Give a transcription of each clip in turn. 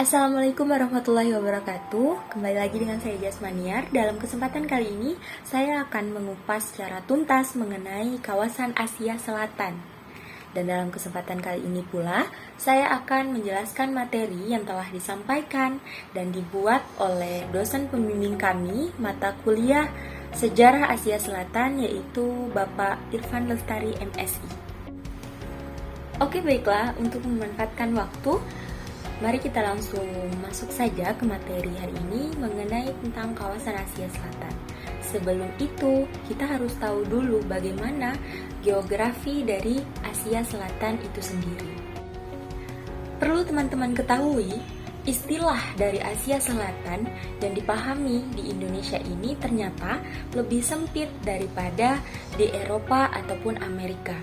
Assalamualaikum warahmatullahi wabarakatuh. Kembali lagi dengan saya Jasmaniar. Dalam kesempatan kali ini, saya akan mengupas secara tuntas mengenai kawasan Asia Selatan. Dan dalam kesempatan kali ini pula, saya akan menjelaskan materi yang telah disampaikan dan dibuat oleh dosen pembimbing kami mata kuliah Sejarah Asia Selatan, yaitu Bapak Irfan Lestari MSI. Oke, baiklah, untuk memanfaatkan waktu, mari kita langsung masuk saja ke materi hari ini mengenai tentang kawasan Asia Selatan. Sebelum itu, kita harus tahu dulu bagaimana geografi dari Asia Selatan itu sendiri. Perlu teman-teman ketahui, istilah dari Asia Selatan yang dipahami di Indonesia ini ternyata lebih sempit daripada di Eropa ataupun Amerika.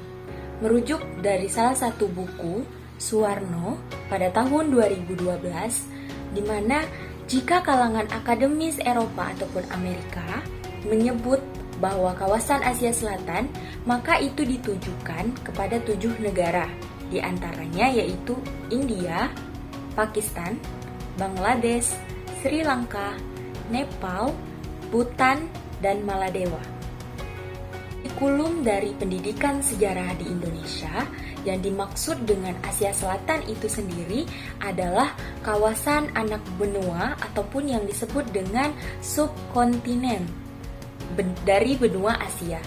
Merujuk dari salah satu buku Suwarno pada tahun 2012, di mana jika kalangan akademis Eropa ataupun Amerika menyebut bahwa kawasan Asia Selatan, maka itu ditujukan kepada 7 negara, di antaranya yaitu India, Pakistan, Bangladesh, Sri Lanka, Nepal, Bhutan, dan Maladewa. Kurikulum dari pendidikan sejarah di Indonesia yang dimaksud dengan Asia Selatan itu sendiri adalah kawasan anak benua ataupun yang disebut dengan subkontinen dari benua Asia.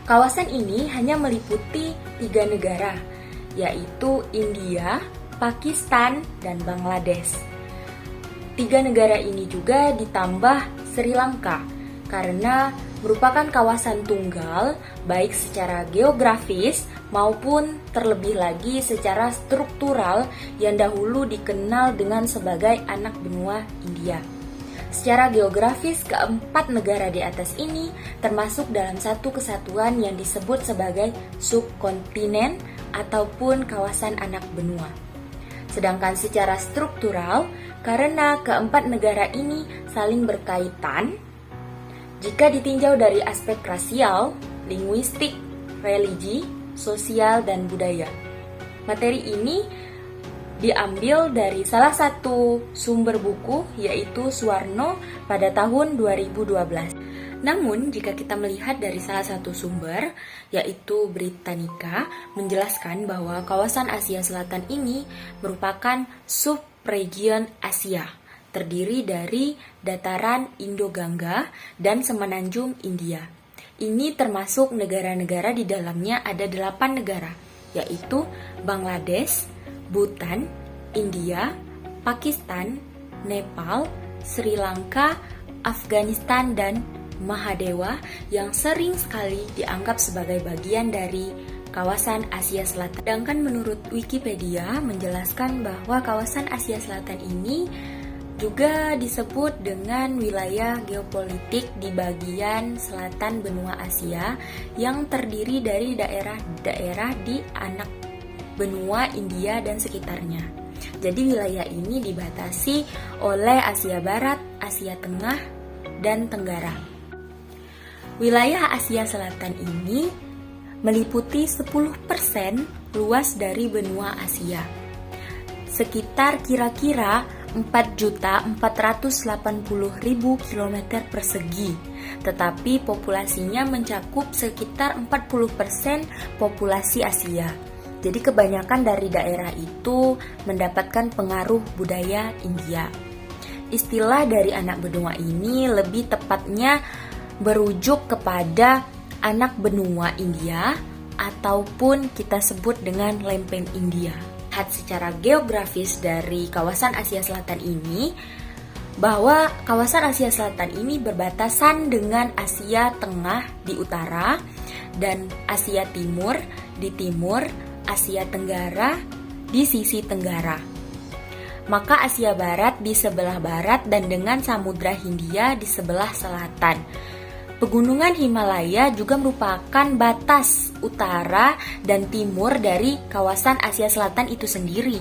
Kawasan ini hanya meliputi 3 negara, yaitu India, Pakistan, dan Bangladesh. 3 negara ini juga ditambah Sri Lanka karena merupakan kawasan tunggal baik secara geografis maupun terlebih lagi secara struktural yang dahulu dikenal dengan sebagai anak benua India. Secara geografis, keempat negara di atas ini termasuk dalam satu kesatuan yang disebut sebagai subkontinen ataupun kawasan anak benua. Sedangkan secara struktural, karena keempat negara ini saling berkaitan, jika ditinjau dari aspek rasial, linguistik, religi, sosial, dan budaya. Materi ini diambil dari salah satu sumber buku, yaitu Suwarno pada tahun 2012. Namun, jika kita melihat dari salah satu sumber, yaitu Britannica, menjelaskan bahwa kawasan Asia Selatan ini merupakan subregion Asia, terdiri dari dataran Indo-Gangga dan semenanjung India. Ini termasuk negara-negara di dalamnya ada 8 negara, yaitu Bangladesh, Bhutan, India, Pakistan, Nepal, Sri Lanka, Afghanistan, dan Mahadewa yang sering sekali dianggap sebagai bagian dari kawasan Asia Selatan. Sedangkan menurut Wikipedia menjelaskan bahwa kawasan Asia Selatan ini juga disebut dengan wilayah geopolitik di bagian selatan benua Asia yang terdiri dari daerah-daerah di anak benua India dan sekitarnya. Jadi wilayah ini dibatasi oleh Asia Barat, Asia Tengah, dan Tenggara. Wilayah Asia Selatan ini meliputi 10% luas dari benua Asia. Sekitar kira-kira 4.480.000 km persegi, tetapi populasinya mencakup sekitar 40% populasi Asia. Jadi kebanyakan dari daerah itu mendapatkan pengaruh budaya India. Istilah dari anak benua ini lebih tepatnya berujuk kepada anak benua India ataupun kita sebut dengan lempeng India. Lihat secara geografis dari kawasan Asia Selatan ini, bahwa kawasan Asia Selatan ini berbatasan dengan Asia Tengah di utara dan Asia Timur di timur, Asia Tenggara di sisi tenggara. Maka Asia Barat di sebelah barat dan dengan Samudra Hindia di sebelah selatan. Pegunungan Himalaya juga merupakan batas utara dan timur dari kawasan Asia Selatan itu sendiri.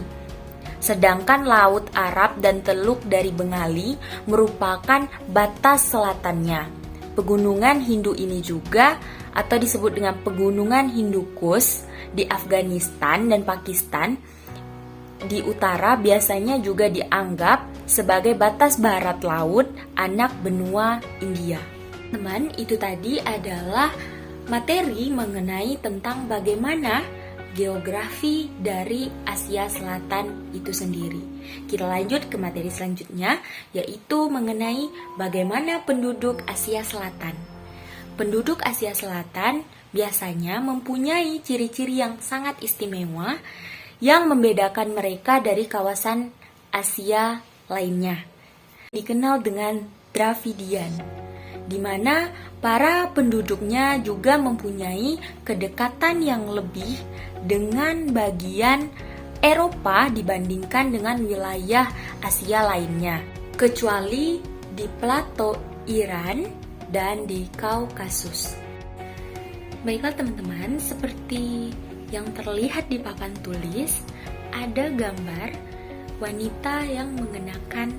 Sedangkan Laut Arab dan Teluk dari Bengali merupakan batas selatannya. Pegunungan Hindu ini juga atau disebut dengan Pegunungan Hindukush di Afghanistan dan Pakistan di utara biasanya juga dianggap sebagai batas barat laut anak benua India. Teman, itu tadi adalah materi mengenai tentang bagaimana geografi dari Asia Selatan itu sendiri. Kita lanjut ke materi selanjutnya, yaitu mengenai bagaimana penduduk Asia Selatan. Penduduk Asia Selatan biasanya mempunyai ciri-ciri yang sangat istimewa yang membedakan mereka dari kawasan Asia lainnya. Dikenal dengan Dravidian, di mana para penduduknya juga mempunyai kedekatan yang lebih dengan bagian Eropa dibandingkan dengan wilayah Asia lainnya, kecuali di plato Iran dan di Kaukasus. Baiklah teman-teman, seperti yang terlihat di papan tulis, ada gambar wanita yang mengenakan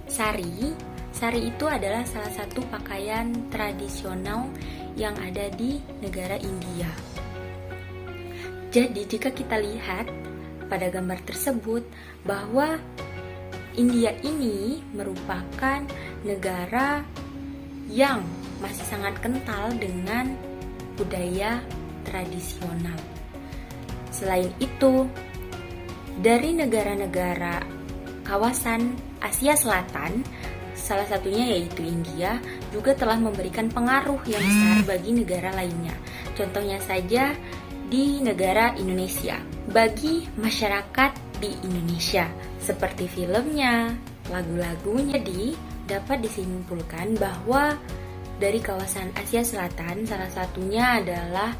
sari. Sari itu adalah salah satu pakaian tradisional yang ada di negara India. Jadi jika kita lihat pada gambar tersebut bahwa India ini merupakan negara yang masih sangat kental dengan budaya tradisional. Selain itu, dari negara-negara kawasan Asia Selatan, salah satunya yaitu India, juga telah memberikan pengaruh yang besar bagi negara lainnya. Contohnya saja di negara Indonesia, bagi masyarakat di Indonesia, seperti filmnya, lagu-lagunya. Jadi, dapat disimpulkan bahwa dari kawasan Asia Selatan, salah satunya adalah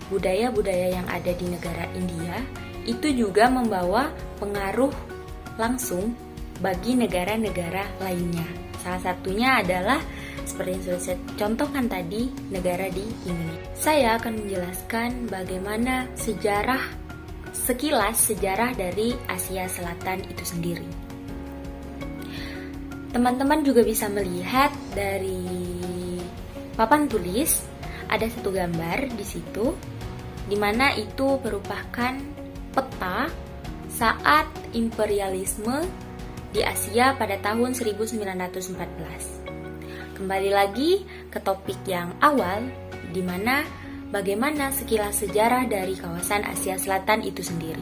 budaya-budaya yang ada di negara India, itu juga membawa pengaruh langsung bagi negara-negara lainnya. Salah satunya adalah seperti yang sudah saya contohkan tadi, negara di Indonesia. Saya akan menjelaskan bagaimana sekilas sejarah dari Asia Selatan itu sendiri. Teman-teman juga bisa melihat dari papan tulis ada satu gambar di situ, di mana itu merupakan peta saat imperialisme di Asia pada tahun 1914. Kembali lagi ke topik yang awal, di mana bagaimana sekilas sejarah dari kawasan Asia Selatan itu sendiri.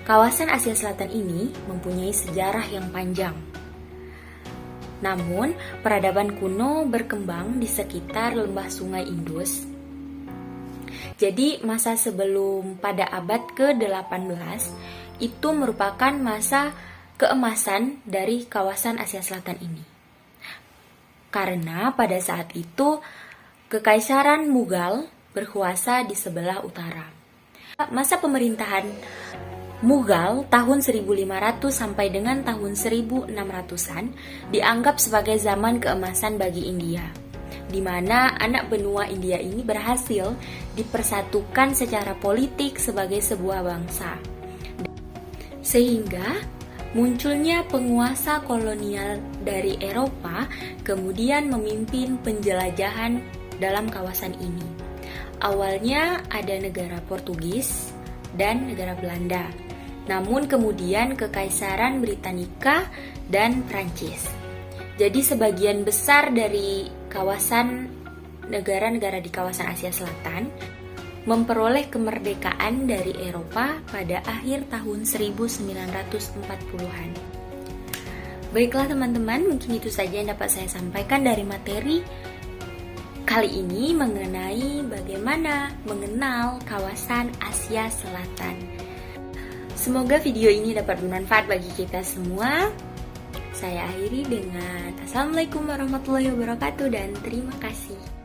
Kawasan Asia Selatan ini mempunyai sejarah yang panjang. Namun, peradaban kuno berkembang di sekitar lembah Sungai Indus. Jadi, masa sebelum pada abad ke-18 itu merupakan masa keemasan dari kawasan Asia Selatan ini. Karena pada saat itu, Kekaisaran Mughal berkuasa di sebelah utara. Masa pemerintahan Mughal tahun 1500 sampai dengan tahun 1600-an dianggap sebagai zaman keemasan bagi India, di mana anak benua India ini berhasil dipersatukan secara politik sebagai sebuah bangsa. Sehingga munculnya penguasa kolonial dari Eropa kemudian memimpin penjelajahan dalam kawasan ini. Awalnya ada negara Portugis dan negara Belanda, namun kemudian Kekaisaran Britania dan Prancis. Jadi sebagian besar dari kawasan negara-negara di kawasan Asia Selatan memperoleh kemerdekaan dari Eropa pada akhir tahun 1940-an. Baiklah teman-teman, mungkin itu saja yang dapat saya sampaikan dari materi kali ini mengenai bagaimana mengenal kawasan Asia Selatan. Semoga video ini dapat bermanfaat bagi kita semua. Saya akhiri dengan Assalamualaikum warahmatullahi wabarakatuh dan terima kasih.